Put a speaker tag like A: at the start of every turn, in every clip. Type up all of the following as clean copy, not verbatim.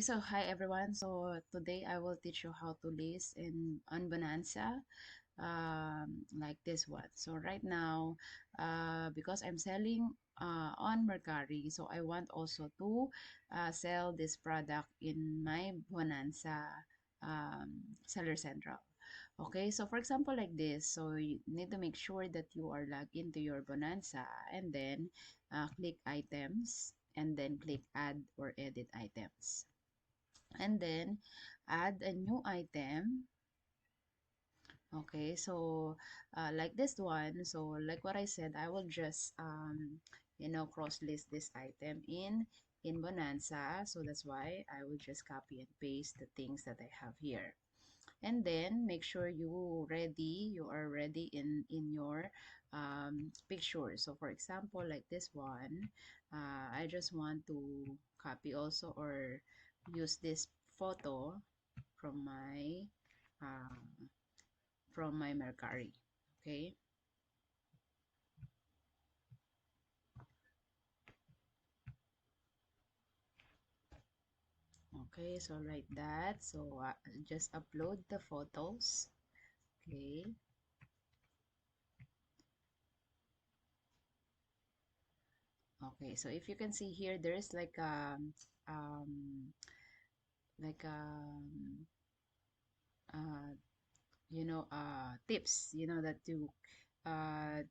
A: So hi everyone. So today I will teach you how to list in on Bonanza, like this one. So right now, because I'm selling on Mercari, so I want also to sell this product in my Bonanza Seller Central. Okay, so for example like this, so you need to make sure that you are logged into your Bonanza and then click items and then click add or edit items and then add a new item. Okay, so like this one, so like what I said, I will just cross list this item in Bonanza. So that's why I will just copy and paste the things that I have here, and then make sure you are ready in your picture. So for example like this one, I just want to copy also or use this photo from uh, my Mercari. Okay. Okay, so like that. So just upload the photos. Okay. Okay, so if you can see here, there is um like uh tips, that to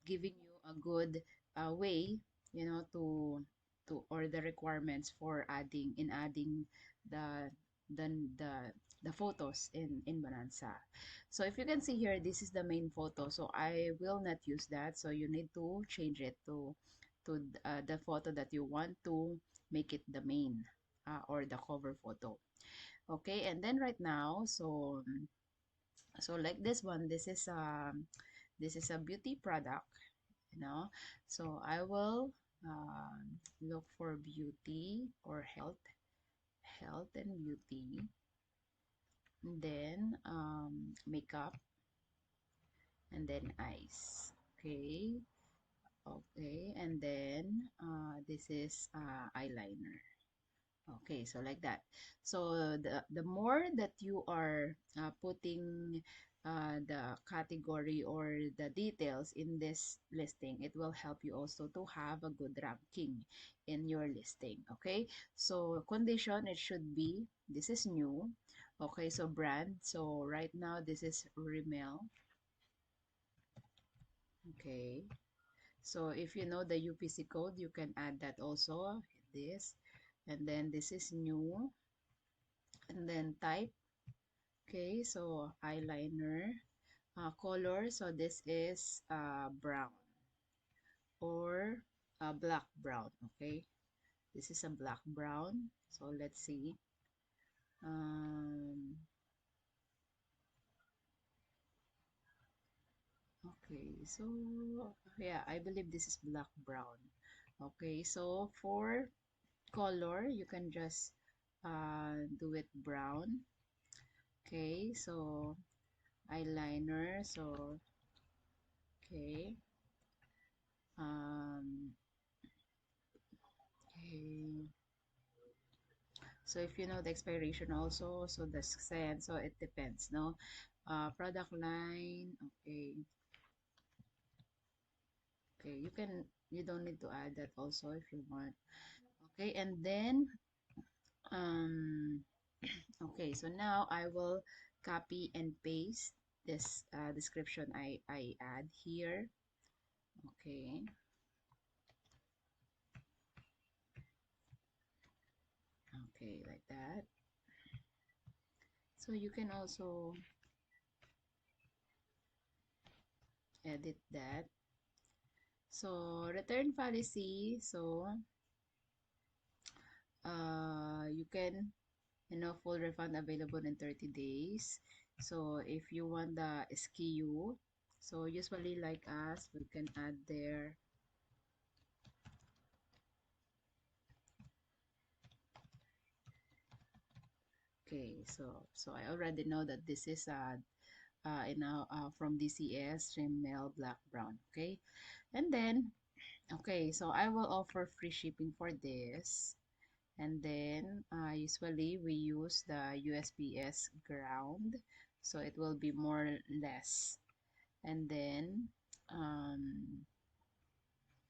A: giving you a good way, or the requirements for adding the the the the photos in Bonanza. So if you can see here, this is the main photo, so I will not use that. So you need to change it to the photo that you want to make it the main or the cover photo. Okay, and then right now, so like this one, this is a beauty product, so I will look for beauty or health and beauty, and then makeup, and then eyes. Okay. Okay, and then this is eyeliner. Okay, so like that. So the more that you are putting the category or the details in this listing, it will help you also to have a good ranking in your listing. Okay, so condition, it should be, this is new. Okay, so brand. So right now this is Rimmel. Okay, so if you know the UPC code, you can add that also. This, and then this is new, and then type. Okay, so eyeliner, color, so this is brown or black brown. Okay, this is a black brown. So let's see. Um, okay, so yeah, I believe this is black brown. Okay, so for color, you can just do it brown. Okay, so eyeliner, so okay. Um, okay. So if you know the expiration also, so the scent, so it depends, no? Product line, okay. Okay, you don't need to add that also if you want. Okay, and then, um, okay, so now I will copy and paste this description I add here. Okay, okay, like that. So you can also edit that. So return policy, so you can, full refund available in 30 days. So if you want the SKU, so usually like us, we can add there. Okay, so I already know that this is from DCS Rimmel Black Brown. Okay, and then, okay, so I will offer free shipping for this, And then usually we use the USPS ground, so it will be more less. And then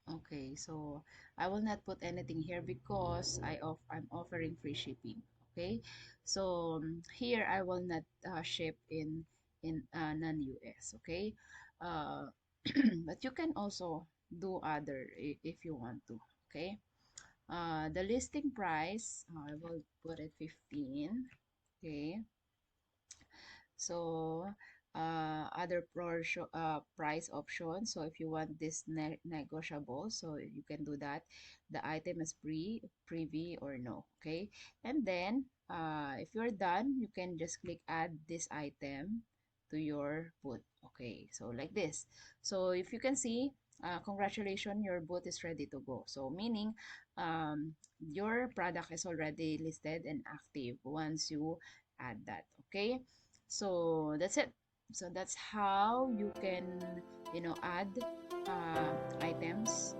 A: okay, so I will not put anything here because I'm offering free shipping. Okay, so here I will not ship in non-US. Okay, uh, but you can also do other if you want to. Okay, the listing price I will put it 15. Okay, so other price options, so if you want this negotiable, so you can do that. The item is privy or no. Okay, and then if you're done, you can just click add this item to your booth. Okay, so like this. So if you can see, congratulations, your booth is ready to go. So meaning your product is already listed and active once you add that. Okay, so that's it. So that's how you can, add items